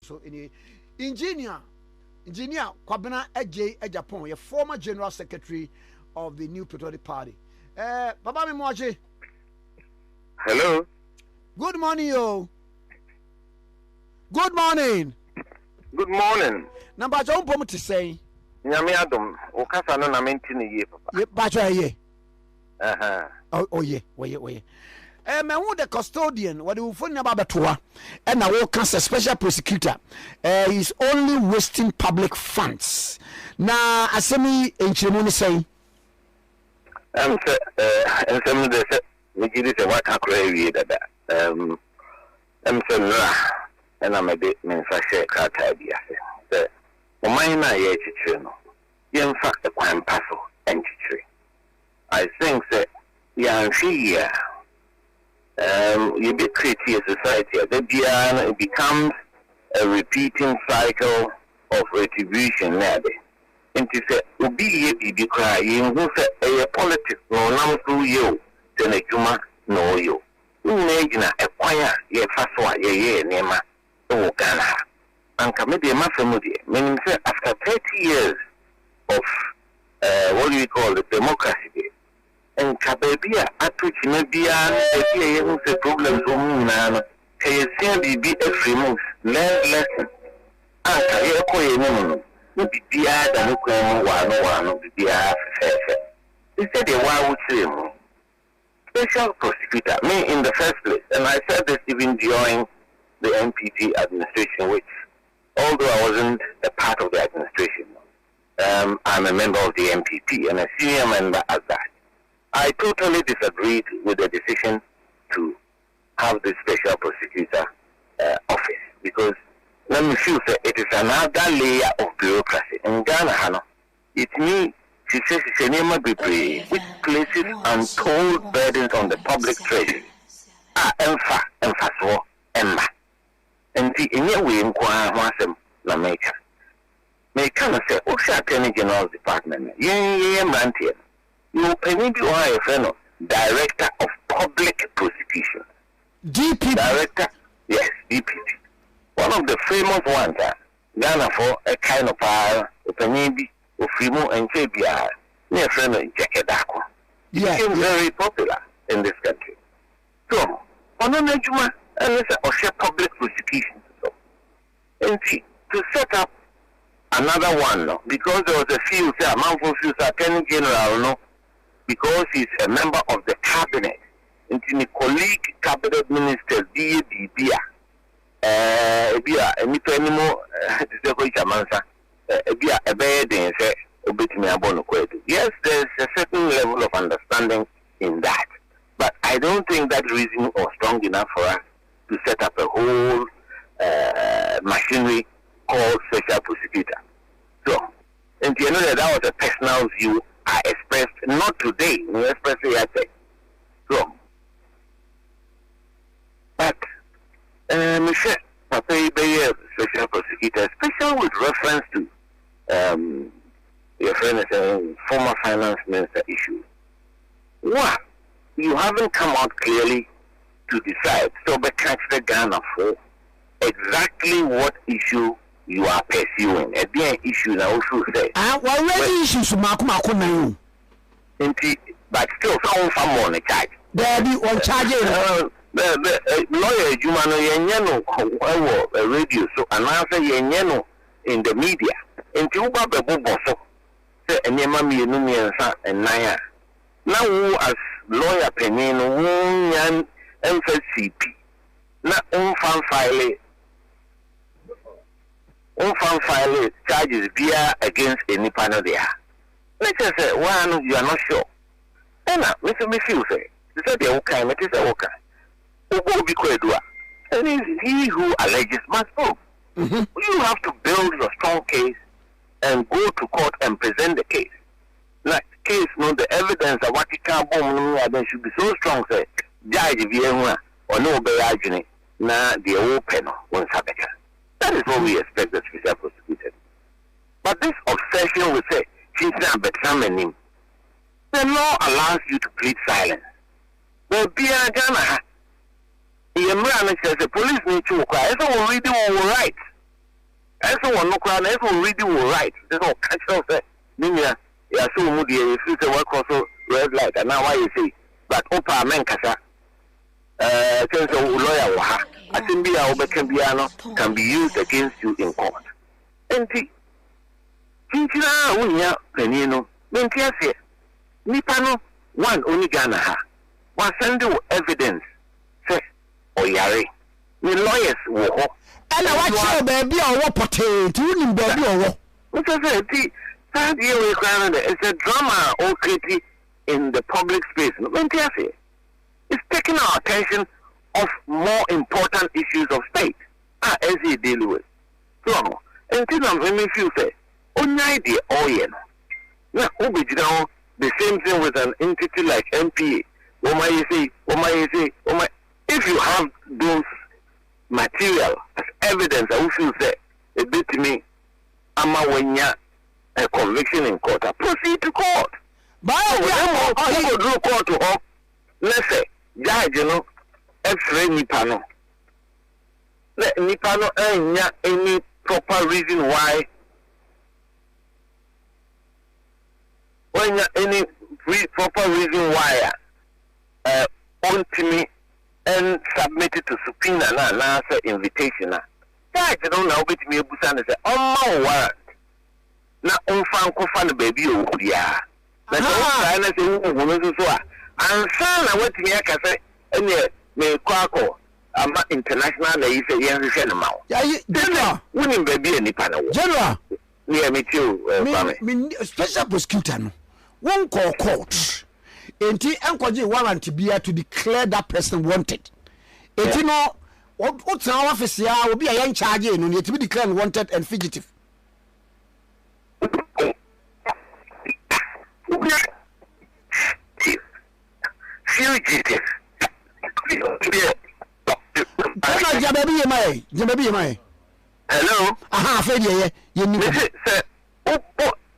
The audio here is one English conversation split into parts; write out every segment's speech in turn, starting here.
So any engineer Kwabena Agyapong, a former general secretary of the New Patriotic Party. Baba Mimoaje. Hello. Good morning, yo. Good morning. Good morning. Number John Pomo to say. Nyame adom. Okasa no na mentini ye papa. Ye bacho ye. Oh yeah. Me who the custodian, what you find about Batoa, and I will cast a special prosecutor. He's only wasting public funds. Now, Asemi in Chimuni say, and some of the we did it a work crazy that and I'm a bit mensa car idea. The minor ye chichuno. In fact, the crime puzzle and chichu. I think that Yanshia. You be creating a society. It becomes a repeating cycle of retribution. And to say, "Ubi be crying, who say a politics no nam through you, then a juma no you." Imagine a choir, ye faswa, ye nema, oh Ghana. And committee mafamudi, meaning after 30 years of what do we call the democracy. And Kabebia, Atuchimebia, the problems of Munana, Kayasian be a free move, learn lesson. And Kayako, maybe Bia, the Nukuan, one, Bia, instead of why would say special prosecutor, me in the first place, and I said this even during the NPP administration, which, although I wasn't a part of the administration, I'm a member of the NPP and a senior member at that. I totally disagreed with the decision to have this special prosecutor office because let me feel that it is another layer of bureaucracy. In Ghana, it means she says which places untold burdens on the public treasury. Emphasize, Emma. And the in your way, inquire once na make. May come say, Osha Attorney General's Department, Mantian. You penny be a friend Director of Public Prosecution. DPP. Director, yes, DPP. One of the famous ones, Ghana for a kind of power, a penny of Frimo and JBR, near friend of Jackedako. He became very popular in this country. So, on a Najuma, and it's a public prosecution. So, and see, to set up another one, no, because there was a few, say, a man for few, Attorney General, no. Because he's a member of the cabinet, and in a colleague cabinet minister, Bia, any penny more, a bed and say, yes, there's a certain level of understanding in that, but I don't think that reason was strong enough for us to set up a whole machinery called special prosecutor. So, and you know that was a personal view I expressed not today, I expressed yesterday. So, but Michelle, Papa Bayer, special prosecutor, especially with reference to your friend is saying former finance minister issue. What? You haven't come out clearly to decide. So, but catch the Ghana for exactly what issue you are pursuing. A big issue now also say. Why ready issues Makuma na but still some on the charge. There be on charge. The lawyer Jumano Yenyano a radio so announcer Yenyano in the media. And Juba Boboso say and Yamami and Naya. Now who as lawyer Penino Yan MCP. Now file charges via against any panel there. Let's just say, one, you are not sure. And now, Mr. Miffy say, the okay, it is a okay. Who will be Kredua? And he who alleges must prove. You have to build a strong case and go to court and present the case. Like, case, no, the evidence of what you can't bomb should be so strong, say, Judge Vienna or no Bayajini, now the open on Sabeka. That is what we expect the special prosecutor. But this obsession with say, she's not better. The law allows you to plead silence. But be a Ghana, the American says the police need to cry. So we read all right. As one no crown, as one reading will write. There's no catch of it. Minya, ya so moody, if you say work also red light, and now why you say, but Opa Menkasa, since a lawyer, I think be our Becambiano can be used against you in court. And the Chinchina, Unia, Penino, Mentiasia, Nipano, one only Ghana ha. Was sending evidence, say, Oyare. The lawyers were. And I watch baby or what potato, baby or what? What I said, third year it's a drama or critique in the public space. It's taking our attention off more important issues of state. As you deal with. So, until I'm very few say, only idea, now, the same thing with an entity like MPA. If you have those material as evidence, I will say a bit to me, Amawenya a conviction in court. Proceed to court. But I go to court to all. Let's say, judge, X-ray Nipano. Let Nipano any proper reason why. When any proper reason why on to me and submitted to subpoena and answer invitation. I don't know which me Busan say, oh my warrant. Now on fan baby ya. But I say woman so and son what me can say and me kwako ama international na say yen hwe no ma. Yeah, winning baby any panel. General. Yeah, me too. Me special prosecutor no. One call court. Enti enkoje warrant bia to declare that person wanted. Enti no what's our office ya obi a charge no ne to be declared wanted and fugitive. Fugitive. Jababi mai. Hello. Aha, afedi ye ni. Say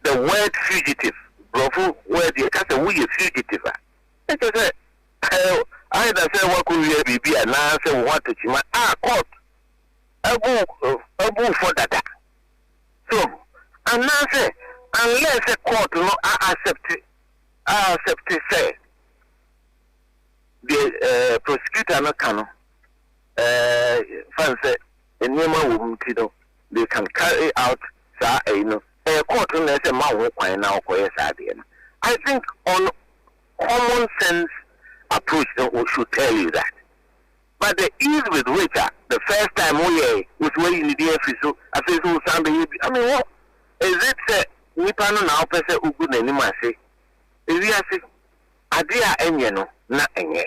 the word fugitive. Bro, where the case we fugitive. Say I say what could we be and now say what to chima court. Abu for that. So and now say unless a court no accept say the prosecutor no can fancy a name they can carry out a court no say ma now for I think on common sense approach we should tell you that. But the ease with which the first time we was when you need the I say so Sunday. I mean what is it Nipano now person ugu na ni mase. Is he say adia enye no na enye.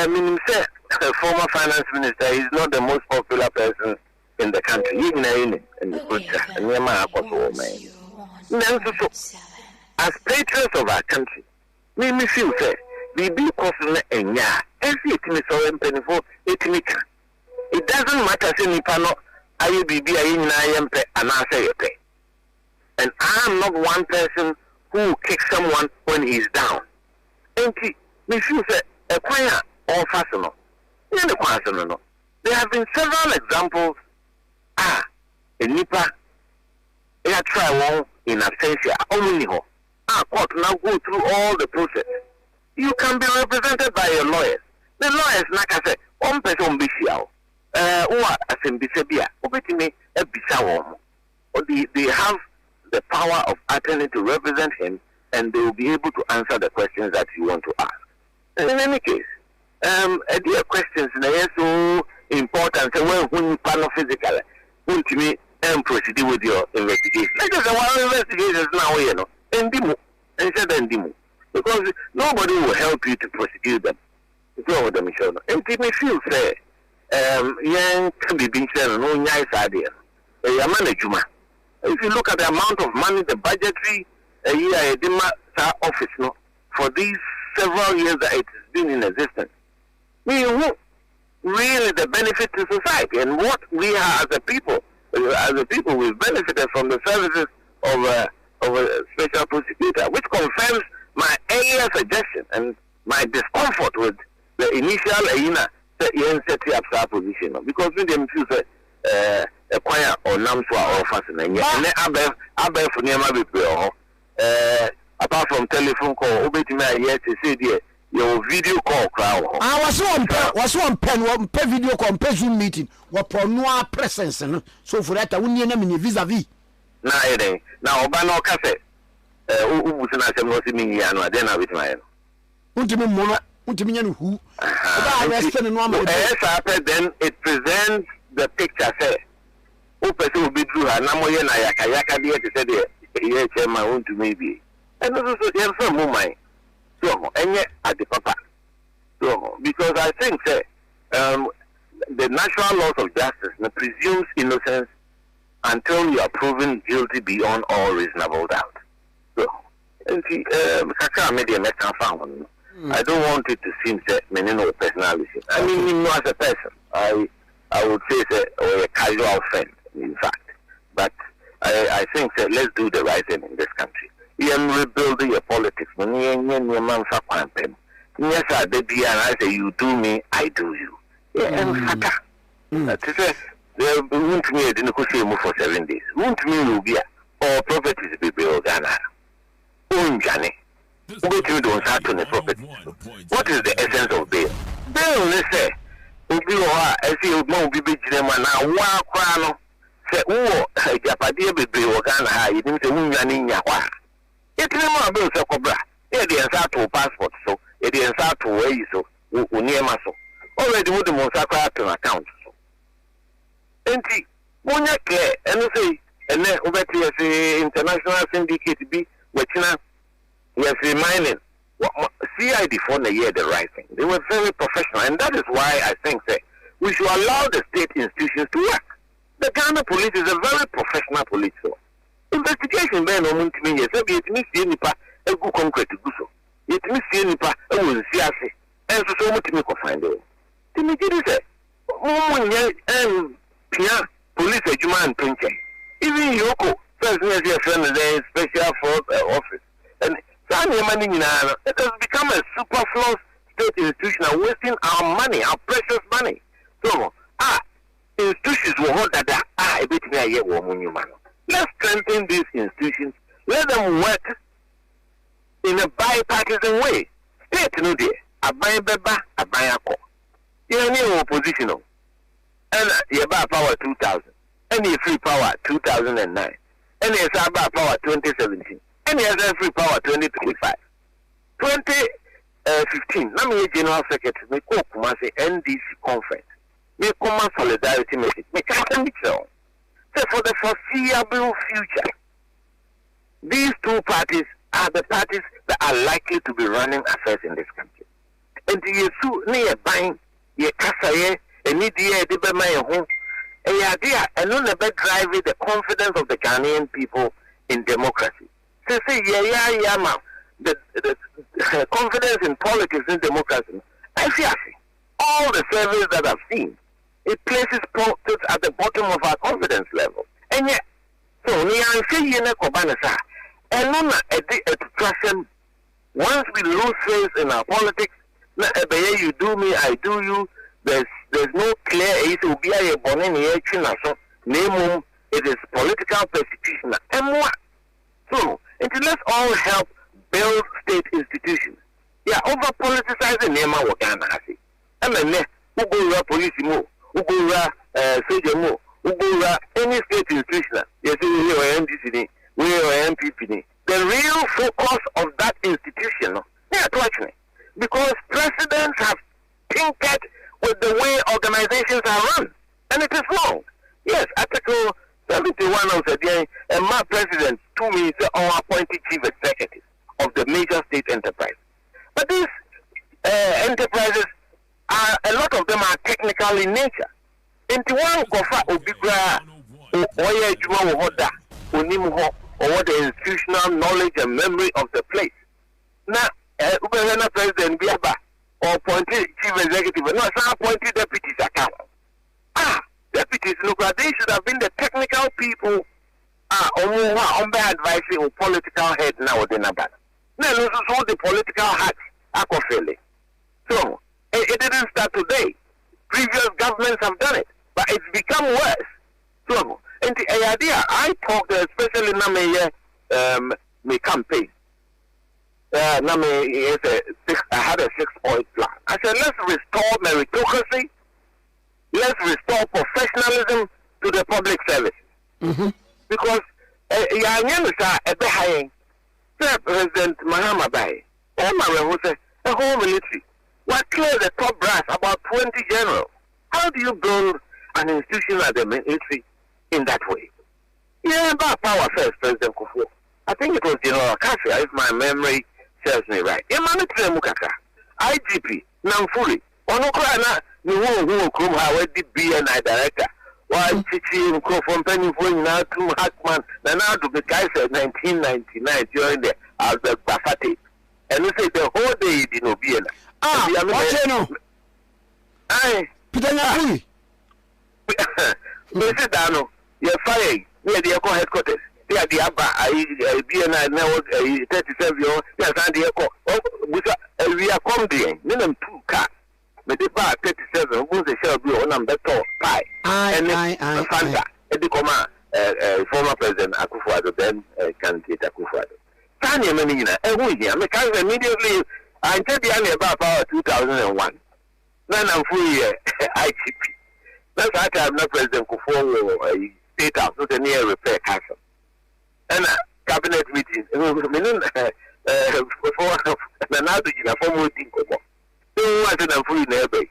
Meaning say the former finance minister is not the most popular person in the country. Even in the culture. As patrons of our country, me feel say we be costing enya. Every it doesn't matter say Nipano ayu bibi ayu na yempe anase yepe. And I am not one person who kicks someone when he's down. And me feel say a choir or fasono. There have been several examples. In Nipa, they try one in absentia. Court now go through all the process. You can be represented by your lawyers. The lawyers, like I said, one person be here. Or as in Bisabia, they have the power of attorney to represent him, and they will be able to answer the questions that you want to ask. In any case, dear questions are so important. So when you panel physically, want to me and proceed with your investigation. Like one investigation now, and demo, and said and demo, because nobody will help you to prosecute them. It's not what the mission. And it may feel fair. Young can be being said, no nice idea. If you look at the amount of money, the budgetary office for these several years that it has been in existence, really the benefit to society and what we are as a people. We've benefited from the services of a special prosecutor, which confirms my earlier suggestion and my discomfort with the initial position, because we didn't feel a choir or or Namswa or Fascinating. And then Abel for Nema Bill. Apart from telephone call, obey to me, yes, to say, dear, your video call crowd. I was one pen, video call, Zoom meeting, what for no presence, so for that, I wouldn't name vis-a-vis. Now, Obano Cafe, who was not me, and then I with my who? Then it presents the picture, say, who person will be true, and Namoya Yaka, dear, to say, dear, my own to maybe. And also, there's some woman. So, and yet at the papa. So, because I think that the natural laws of justice presumes innocence until you are proven guilty beyond all reasonable doubt. So, and see, I don't want it to seem that many know personality. I mean, as a person, I would say that or a casual friend, in fact. But I think that let's do the right thing in this country. You rebuild your politics. Yes, I did, and I say, you do me, I do you. Yeah, they won't me a dinner for 7 days. Won't me, Rubia, or properties be built, Ghana. Johnny. Wait till you don't start on the property. What is the essence of bail? Bail, let's say, as you won't be big, and I walk around. Say, oh, Japadia be bail, Ghana, you didn't say, Yawa. It is not about so cobra. It is to passport, so it is to way so near muscle. Already with the most to account. So, and when you care, and say, and then over to the international syndicate be, which now, yes, reminding CID for the year the right thing. They were very professional, and that is why I think that we should allow the state institutions to work. The Ghana police is a very professional police force. Investigation by no one to me, yes, it means any part a good concrete to do so. It means any part a will see us, and so much to make a find out. To me, it is a Pia, police, a human pincher. Even Yoko, first, your friend, the special force office, and Sammy money it has become a superfluous state institution, wasting our money, our precious money. So, institutions will hold that, a bit me a year woman, you man. Let's strengthen these institutions. Let them work in a bipartisan way. State no day. A buy beba, a buy a call. You're near oppositional. And you buy power 2000. And you free power 2009. And you buy power 2017. And you have free power 2025. 2015. Let me general secretary. Me go Kumasi NDC conference. Me common solidarity message. Me can't so. So for the foreseeable future, these two parties are the parties that are likely to be running affairs in this country. And you so near buying your casa, and need the Bema home, a idea, and not about driving the confidence of the Ghanaian people in democracy. So say, yeah, the confidence in politics and democracy. I see, all the surveys that I've seen, it places politics at the bottom of our confidence level. And yet, so we are saying Kwabena, and then once we lose faith in our politics, you do me, I do you. There's no clear issue. It is political persecution. And what? So, let's all help build state institutions. Yeah, over politicizing Nema Wakana. And then, who go police more? Ugura, Sejamo, Ugura, any state institution, yes, we are NDC, we are MPP. The real focus of that institution, they are watching it. Because presidents have tinkered with the way organizations are run. And it is wrong. Yes, Article 71 of the day, and my president, to me, is our appointed chief executive of the major state enterprise. But these enterprises, a lot of them are technical in nature. Into one kofa obigra oye juma wohoda onimuho or the institutional knowledge and memory of the place. Now, Ubena President Biaba or appointed chief executive, no, some appointed deputies account. Deputies, look, they should have been the technical people on the advising or political head now. Now, also the political hat, Akufo. So, it didn't start today. Previous governments have done it, but it's become worse. So, And the idea I talked, especially now my campaign. I had a 6-point plan. I said, let's restore meritocracy. Let's restore professionalism to the public services. Mm-hmm. Because President Mahama Bai, who said, the whole military, what clear the top brass, about 20 generals. How do you build an institution like the military in that way? Yeah, about power first, President Akufo. I think it was General Kassia, if my memory serves me right. Emmanuel Mukaka, IGP, Namfuri, Onokrana, who come how the BNI director. Why teaching from Penny now to Hackman, and now to the guy said 1999 during the Albert Bafati. And we say the whole day in Obiena. What you know? Aye, Pitanga. Mr. Dano, you're firing near the Echo headquarters. They are the Abba, BNI network 37 years, yes, and the Echo. We are coming, minimum 2 cars. But the bar 37 was the shall be on number 2 pie. And Fanta, the former President Akufo, then candidate Akufo. Tanya Menina, and we here, because immediately I tell you about power 2001. Then I'm fully IGP. That's why I'm not President Akufo State House, not a near repair castle. And cabinet meeting, for former team. So I said I'm fully nearby.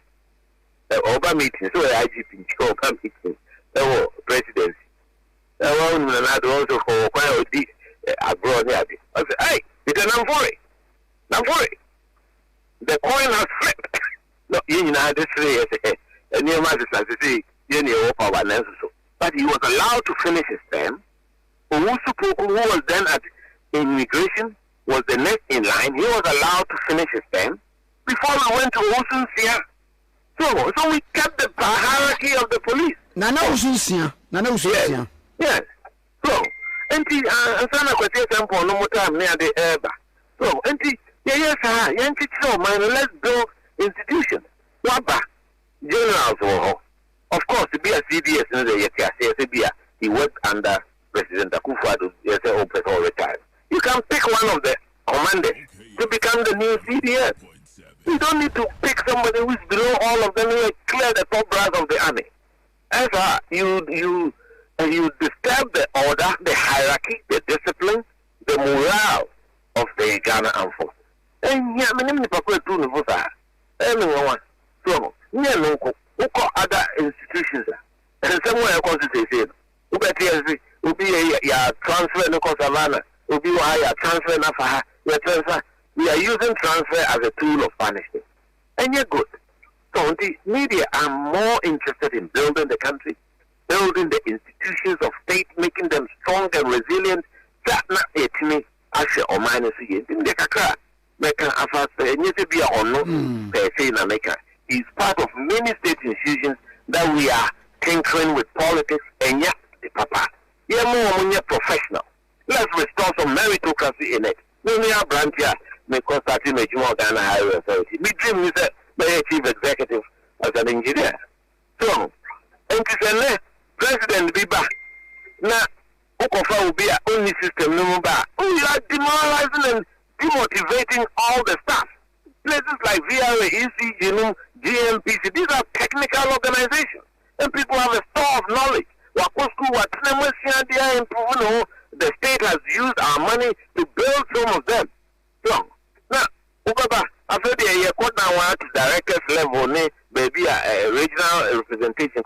Oba meeting, so IGP, Oba meeting, presidency. Also for quite abroad. I said, hey, it's an Namfuri. The coin has flipped. No, you know, this is a near master, as you see, you know, but he was allowed to finish his term. Who was then at immigration, was the next in line. He was allowed to finish his term before we went to Osunsia. So we kept the hierarchy of the police. Nana Osunsia. Yes. So, and Sana Quatia Sampo no more time near the Eba. So, and yes, let's build institutions. Waba, generals, of course, to be a CDS in the YSA, he worked under President Akufo, yes, or retired. You can pick one of the commanders to become the new CDS. You don't need to pick somebody who's below all of them. You clear the top brass of the army. As you disturb the order, the hierarchy, the discipline, the morale of the Ghana Armed Forces. And yeah, I mean, Papa too, everyone. So, other institutions, and somewhere else they say, will be a transfer no Savannah, will be a transfer Nafaha, your transfer. We are using transfer as a tool of punishment. And you're good. So the media are more interested in building the country, building the institutions of state, making them strong and resilient. That not it me, Asha or minus again. The Kaka, Mecca, Afas, and you be on no, say in America. Is part of many state institutions that we are tinkering with politics and yet, Papa. You're more professional. Let's restore some meritocracy in it. We are branch here. Because starting a Ghana Highway Authority. My dream is a chief executive as an engineer. So, and to say, President Biba, now, Okofa will be our only system, no more. We are demoralizing and demotivating all the staff. Places like VRA, EC, GMPC, these are technical organizations. And people have a store of knowledge. The state has used our money to build some of them. So, now, after the court now to directors level, maybe a regional representation,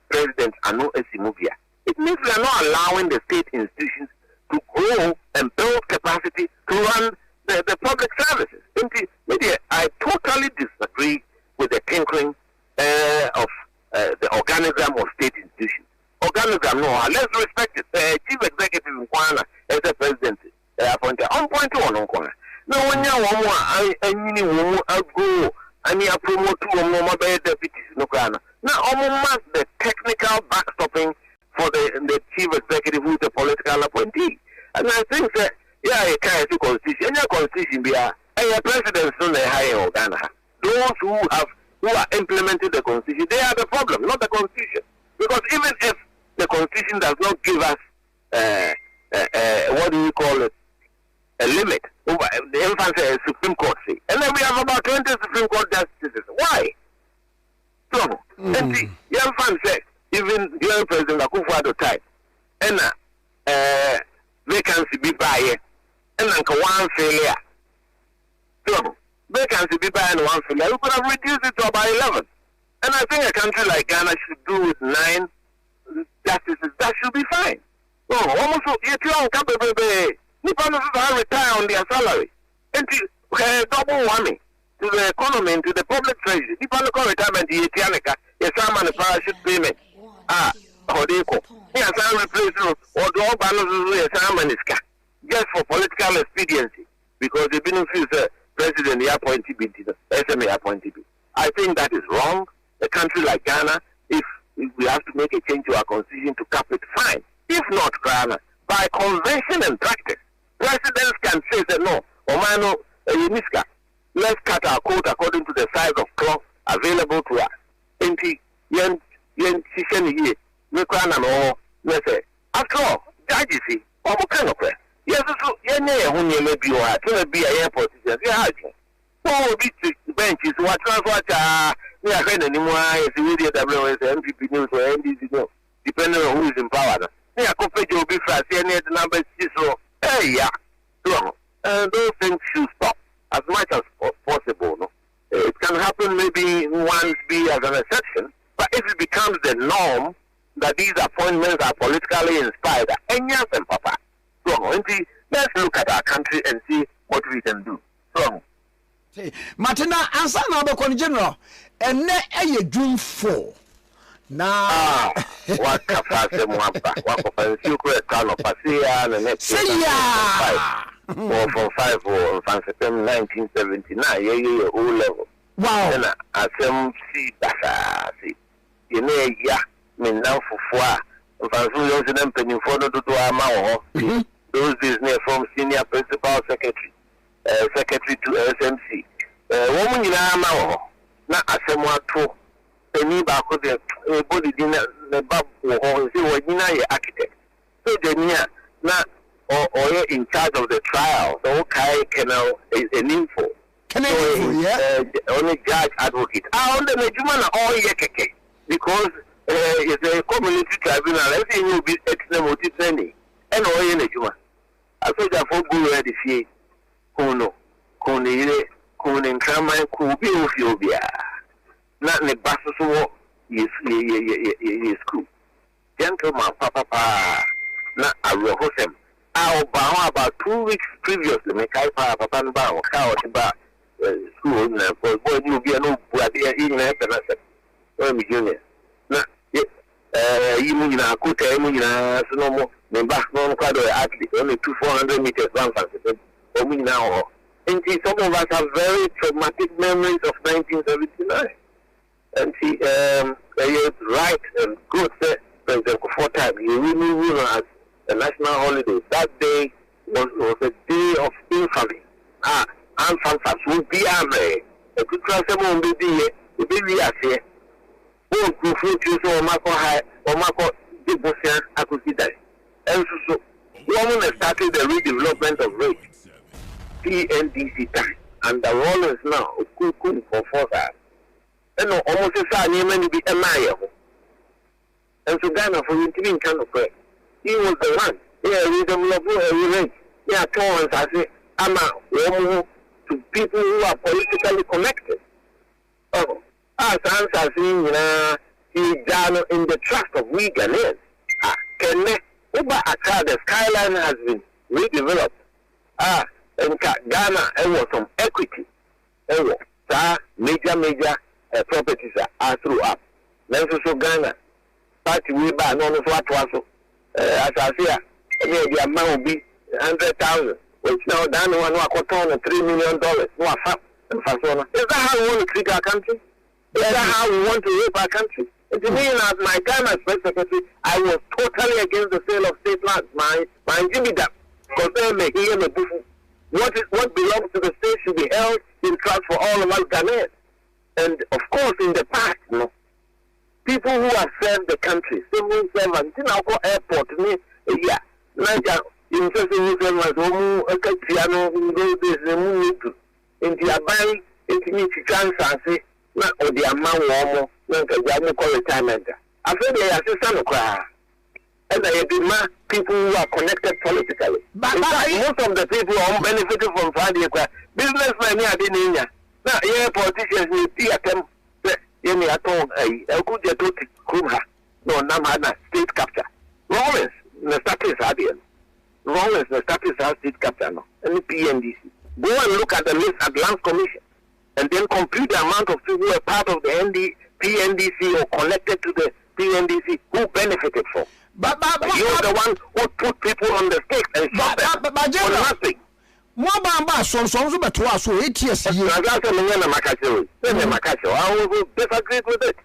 President Anu Esimubia. It means we are not allowing the state institutions to grow and build capacity to run the public services. I totally disagree with the tinkering of the organism of state institutions. Organism, no, let's respect it. Chief executive in Kwana as a president appointed on point to one corner. No one I go and you promote two or more deputies no Ghana. Now almost the technical backstopping for the chief executive who is the political appointee. And I think that you can't see constitution. And your constitution be a president soon higher Ghana. Those who are implemented the constitution, they are the problem, not the constitution. Because even if the constitution constitution does not give us what do you call it, a limit over the infant Supreme Court say, and then we have about 20 Supreme Court justices. Why? So, and the young fan said, even young President Akufo at the time, and vacancy be by and then one failure. So, vacancy be by and one failure. We could have reduced it to about 11. And I think a country like Ghana should do with 9 justices. That should be fine. So, almost if you don't come to Nippon retire on their salary. And double whammy to the economy and to the public treasury. Nippon retirement, the Etianica, yes, I'm on a parachute payment. Hodeko. Yes, I'm replacing or the all balances, yes, I'm on just for political expediency. Because the benefits president, the appointee, SMA appointee. I think that is wrong. A country like Ghana, if we have to make a change to our constitution to cap it, fine. If not, Ghana, by convention and practice, presidents can say that no, Omano, let's cut our coat according to the size of cloth available to us. And after all, judges see, kind of yes, so you may be a airport. So be benches, what we are going anymore, as the MPP news or NDC, depending on who is in power. We are compared to be fast, and the numbers so, hey, yeah, so, those things should stop as much as possible. No? It can happen maybe once be as an exception, but if it becomes the norm that these appointments are politically inspired, and yes, and Papa, so, let's look at our country and see what we can do. So, Martina, answer now, the general, and a June 4. Now, what capacity, what secret kind of Passia, the next year, 5 or 1979, yeah, O level. Wow, and I see that, you know, yeah, mean now for 4, if I'm penny for the to our those days from senior principal secretary, secretary to SMC. Woman in our na asemwa to any back with the body dinner the bab or see what you architect. So the near na or in charge of the trial. So okay canal is an info. Only judge advocate. I on the Najuma all yekeke because it's a community tribunal. Everything will be extremely training and all in Najuma. I saw that for good ready fee. Kono in Krama Kubi Ethiopia. Not in the Basso is school. Gentleman, Papa, not a Rohosem. I'll bow about 2 weeks previously. Make I Papa Bow, cow school, for boy, you be a no idea in there. I'm junior. Not yet. You could tell me, no more. The back non quadro athlete, only 400 meters, 1,000. For me now. And see, some of us have very traumatic memories of 1979. And see, you're right and good, President Akufo, you really as a national holiday. That day was a day of infamy. Anfanfas will be a good transform will be a here. Who could choose or Marco High or Marco Debossian Akusidai. And so, woman has started the redevelopment of race. PNDC time, and the role is now cool for 4 hours. And almost a sign you may be a mayor. And so Ghana for you to kind of way. He was the one. Yeah, we don't yeah, tolerance, I say, I'm to people who are politically connected. Oh, as answers in the trust of we Ghanaians. Can Uber Accra, the skyline has been redeveloped. And Ghana, there was some equity. There was major properties are through up. Then so Ghana, party we buy no what was as I say, the amount will be 100,000. Which now down one $3 million. No, is that how we want to treat our country? Is that how we want to rape our country? And to me, as my Ghana Special Secretary, I was totally against the sale of state lands. My Jimmy that because they make him a buffalo. What belongs to the state should be held in trust for all of us Ghanaians. And of course, in the past, people who have served the country, civil servants, in our airport, yeah, Naja, in civil servants, Piano, in the Abai, in Chance, not or the amount of the retirement. I think they are some cry. And I demand people who are connected politically. But most of the people are benefiting from Friday. Businessmen are in India. Now, yeah, politicians will see at them. Any at all, a good get to Kumha. No, Namana, state capture. Rollins, the status Adian. Rollins, the status state capture. No, and the PNDC. Go and look at the list at Land Commission. And then compute the amount of people who are part of the PNDC or connected to the PNDC who benefited from. But you're the one who put people on the stake and shot them for nothing. Mwabamba so but was so 8 years. I will disagree with it.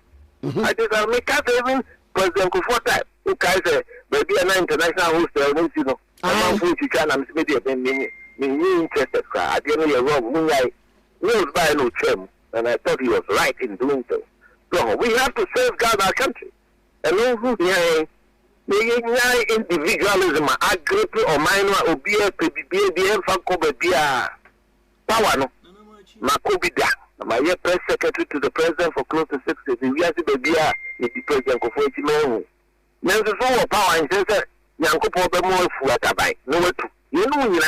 I can't even President Akufo time. Who can say maybe an international host, you know, I'm going to try and me interested. I didn't hear wrong. No, by no term, and I thought he was right in doing so. So we have to safeguard our country. And who individualism, agree or minor, or be a power. No, Makobida, my press secretary to the president for close to 6 years. We have to be the president of 40 men. There's a full power and says, Yanko Pomo Fuatabai. No, you know, you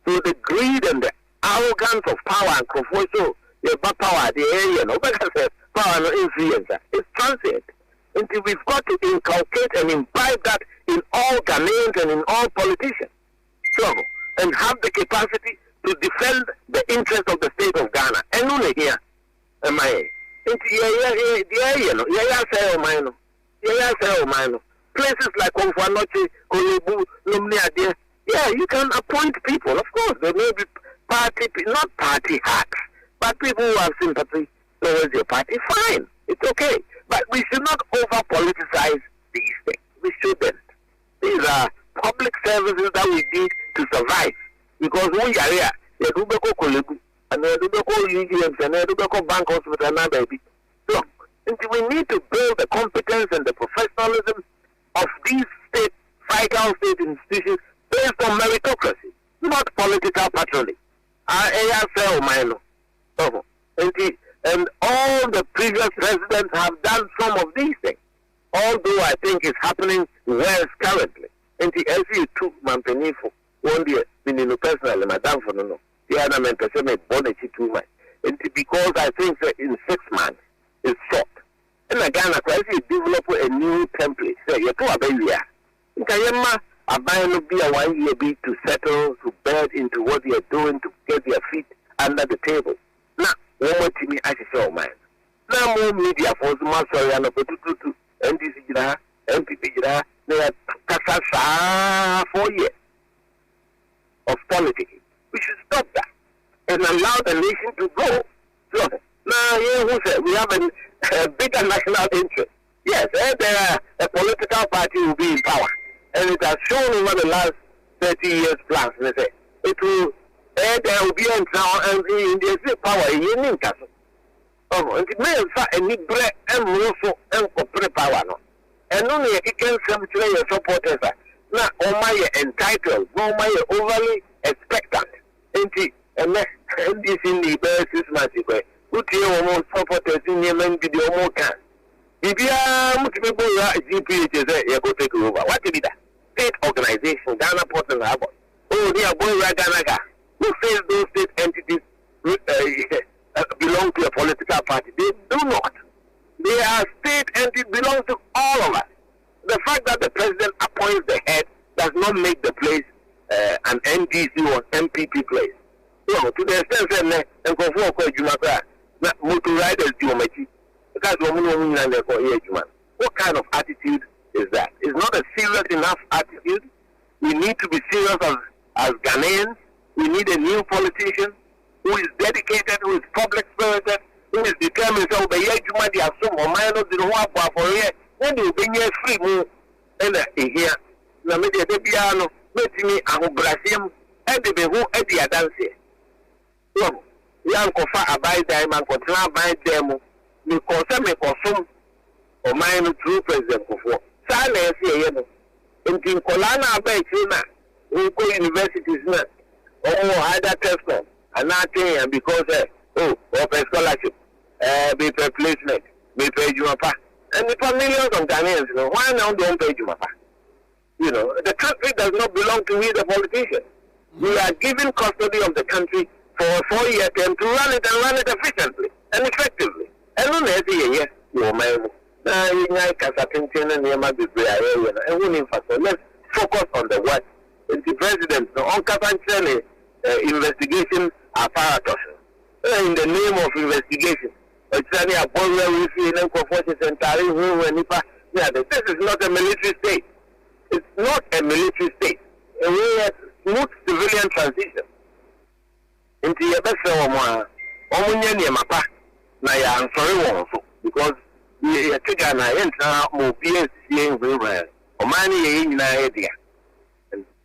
so the greed and the arrogance of power and control, the power, the area, no, power and influence, it's transient. Until we've got to inculcate and imbibe that in all Ghanaians and in all politicians. So, and have the capacity to defend the interest of the state of Ghana. And only here, am I? Places like Omfanoche, Kolebu, Lumnia, yeah, you can appoint people. Of course, there may be not party hacks, but people who have sympathy towards your party. Fine, it's okay. But we should not over-politicize these things. We shouldn't. These are public services that we need to survive. Because we are here, you do go Kolebu, and you do go UGMs, and you do go bank hospital, and baby. So, we need to build the competence and the professionalism of these vital state institutions based on meritocracy, not political patronage. And all the previous presidents have done some of these things, although I think it's happening worse currently. And the SU2 Mampenifo, one year, meaning personally, Madame for no, the other man person made Bonechi too much. And because I think that in 6 months, it's short. And again, I develop a new template. Say, you're too a baby. A man will be a 1 year be to settle, to bed into what you're doing, to get their feet under the table. Now, one more to me, I show man. Now, more media for the master and the NDC, MPP, they are Kasasa 4 years of politics. We should stop that and allow the nation to go. So, now, who said we have a bigger national interest? Yes, a political party will be in power. And it has shown over the last 30 years plus, they say, it will, there will be a now, and in the power, in the castle. Oh, and it may have any bread and also and corporate power. No? And only it can play your supporters. Now, my entitled, my overly expectant. And this in the best is massive. Who tell almost supporters in Yemen video more can. If you are multiple GPH, you go take over. What did that? State organization, Ghana Port and Harbour. Oh, they are going right Ghana. Who says those state entities belong to a political party? They do not. They are state entities, belong to all of us. The fact that the president appoints the head does not make the place an NDC or MPP place. So, to the extent that motor riders do what kind of attitude is that? It's not a serious enough attitude. We need to be serious as Ghanaians. We need a new politician who is dedicated, who is public spirited, who is determined. So, the Yajuma, the Asum, or minus the Wapa for here, when you bring your free move and here, the media, the piano, let me, I will Brazil, and the Behu, and the Adansi. So, young Kofa abide them and Kotla abide them. You consume or mine through President Akufo. Sana say in Kolana by China, we go universities now. Oh, either test them and not because or scholarship, be per placement, be per Jumapa. And for millions of Ghanaians, why now don't pay Jumapa? The country does not belong to we, the politicians. We are given custody of the country for a 4-year term to run it and run it efficiently and effectively. And when they say, yes, let's focus on the work. The president, on Kapanchele investigation apparatus. In the name of investigation, this is not a military state. It's not a military state. And we have smooth civilian transition. Into your best na ya ansori won so because we tiga na enta mo PNC in Bawumia o mani ye nyina he dia.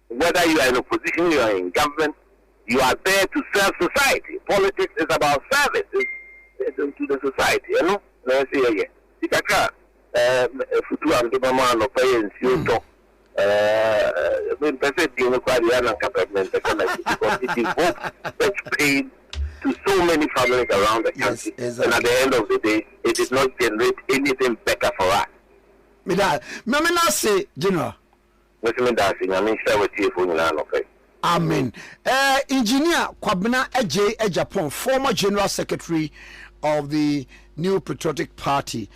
Whether you are in opposition, you are in government, you are there to serve society. Politics is about service to the society, na say ye tikaka futu am de mama no pay and to when person dey no kwadi na government because it involves such pain to so many families around the country. Yes, exactly. And at the end of the day, it did not generate anything better for us. Say, General. Amen. Engineer Kwabena Agyapong, former General Secretary of the New Patriotic Party.